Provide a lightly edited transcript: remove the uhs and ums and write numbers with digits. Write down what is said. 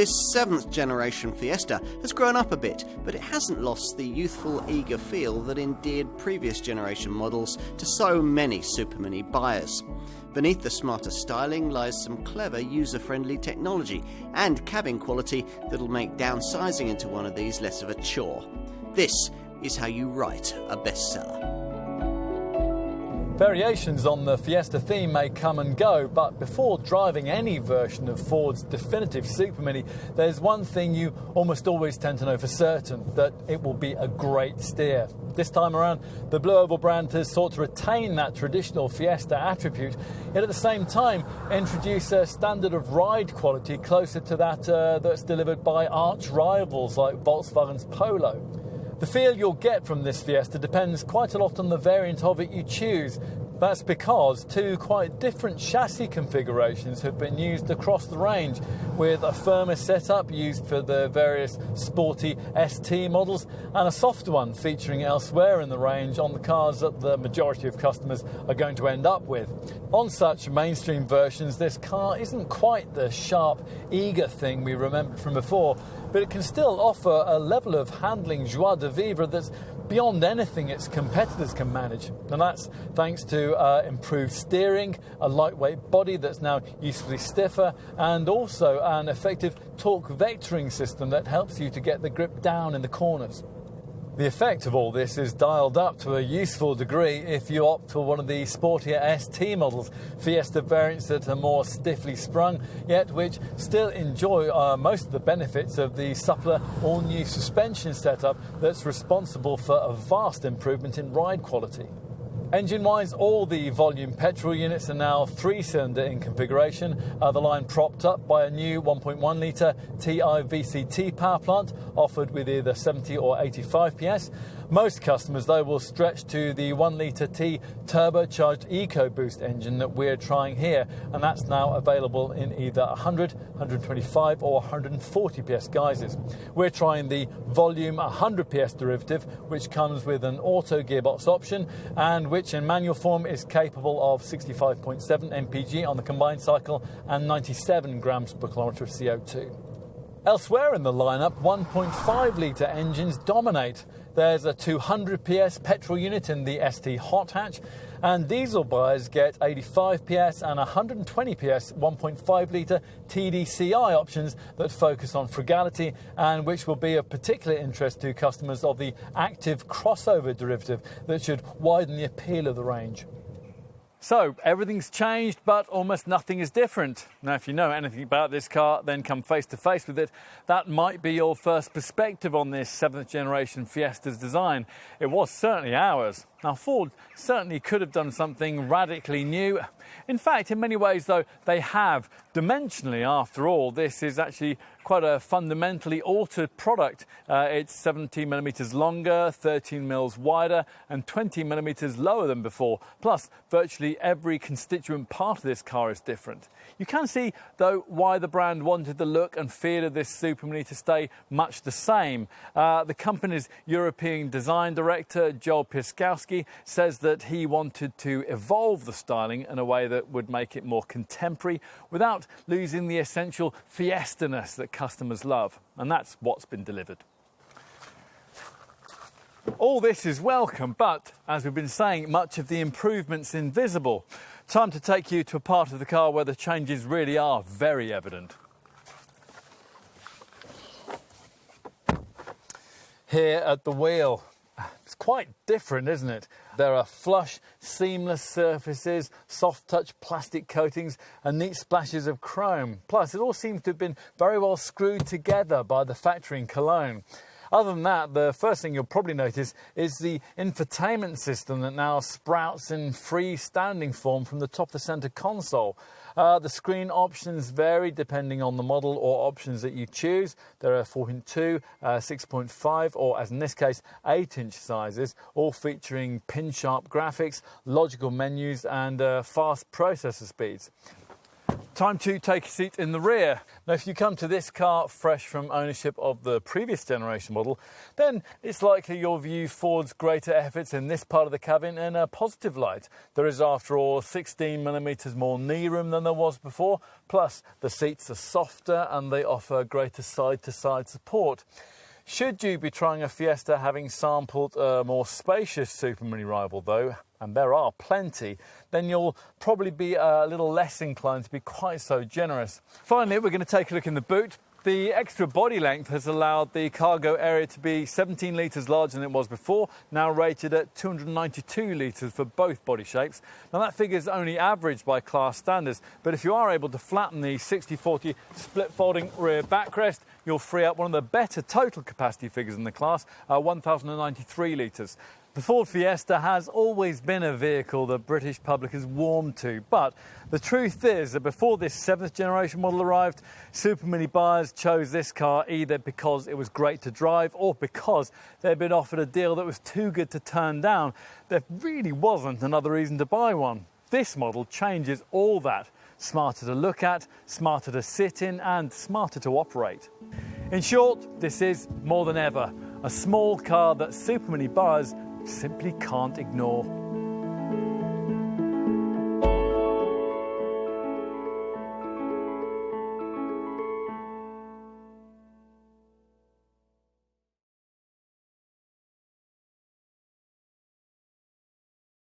This 7th generation Fiesta has grown up a bit, but it hasn't lost the youthful, eager feel that endeared previous generation models to so many Super Mini buyers. Beneath the smarter styling lies some clever, user-friendly technology and cabin quality that'll make downsizing into one of these less of a chore. This is how you write a bestseller. Variations on the Fiesta theme may come and go, but before driving any version of Ford's definitive Super Mini, there's one thing you almost always tend to know for certain, that it will be a great steer. This time around, the Blue Oval brand has sought to retain that traditional Fiesta attribute, yet at the same time introduce a standard of ride quality closer to that that's delivered by arch rivals like Volkswagen's Polo. The feel you'll get from this Fiesta depends quite a lot on the variant of it you choose. That's because two quite different chassis configurations have been used across the range, with a firmer setup used for the various sporty ST models and a softer one featuring elsewhere in the range on the cars that the majority of customers are going to end up with. On such mainstream versions, this car isn't quite the sharp, eager thing we remembered from before, but it can still offer a level of handling joie de vivre that's beyond anything its competitors can manage. And that's thanks to improved steering, a lightweight body that's now usefully stiffer, and also an effective torque vectoring system that helps you to get the grip down in the corners. The effect of all this is dialed up to a useful degree if you opt for one of the sportier ST models, Fiesta variants that are more stiffly sprung, yet which still enjoy most of the benefits of the suppler all-new suspension setup that's responsible for a vast improvement in ride quality. Engine-wise, all the volume petrol units are now 3-cylinder in configuration, the line propped up by a new 1.1-litre TI VCT power plant offered with either 70 or 85 PS. Most customers, though, will stretch to the 1-litre T turbocharged EcoBoost engine that we're trying here, and that's now available in either 100, 125 or 140 PS guises. We're trying the volume 100 PS derivative, which comes with an auto gearbox option and which in manual form is capable of 65.7 mpg on the combined cycle and 97 grams per kilometre of CO2. Elsewhere in the lineup, 1.5-litre engines dominate. There's a 200 PS petrol unit in the ST Hot Hatch, and diesel buyers get 85 PS and 120 PS 1.5-litre TDCI options that focus on frugality and which will be of particular interest to customers of the active crossover derivative that should widen the appeal of the range. So, everything's changed, but almost nothing is different. Now, if you know anything about this car, then come face to face with it. That might be your first perspective on this 7th generation Fiesta's design. It was certainly ours. Now, Ford certainly could have done something radically new. In fact, in many ways, though, they have. Dimensionally, after all, this is actually quite a fundamentally altered product. It's 17 millimetres longer, 13 mils wider, and 20 millimetres lower than before. Plus, virtually every constituent part of this car is different. You can see, though, why the brand wanted the look and feel of this Super Mini to stay much the same. The company's European design director, Joel Piskowski, says that he wanted to evolve the styling in a way that would make it more contemporary without losing the essential Fiesta-ness that customers love. And that's what's been delivered. All this is welcome, but, as we've been saying, much of the improvement's invisible. Time to take you to a part of the car where the changes really are very evident. Here at the wheel. It's quite different, isn't it? There are flush, seamless surfaces, soft-touch plastic coatings and neat splashes of chrome. Plus, it all seems to have been very well screwed together by the factory in Cologne. Other than that, the first thing you'll probably notice is the infotainment system that now sprouts in freestanding form from the top of the centre console. The screen options vary depending on the model or options that you choose. There are 4.2, 6.5 or, as in this case, 8-inch sizes, all featuring pin-sharp graphics, logical menus and fast processor speeds. Time to take a seat in the rear. Now, if you come to this car fresh from ownership of the previous generation model, then it's likely you'll view Ford's greater efforts in this part of the cabin in a positive light. There is, after all, 16mm more knee room than there was before, plus the seats are softer and they offer greater side-to-side support. Should you be trying a Fiesta having sampled a more spacious Super Mini rival though, and there are plenty, then you'll probably be a little less inclined to be quite so generous. Finally, we're going to take a look in the boot. The extra body length has allowed the cargo area to be 17 litres larger than it was before, now rated at 292 litres for both body shapes. Now that figure is only average by class standards, but if you are able to flatten the 60/40 split folding rear backrest, you'll free up one of the better total capacity figures in the class, 1,093 litres. The Ford Fiesta has always been a vehicle the British public has warmed to, but the truth is that before this 7th generation model arrived, Super Mini buyers chose this car either because it was great to drive or because they'd been offered a deal that was too good to turn down. There really wasn't another reason to buy one. This model changes all that. Smarter to look at, smarter to sit in, and smarter to operate. In short, this is, more than ever, a small car that Super Mini buyers simply can't ignore.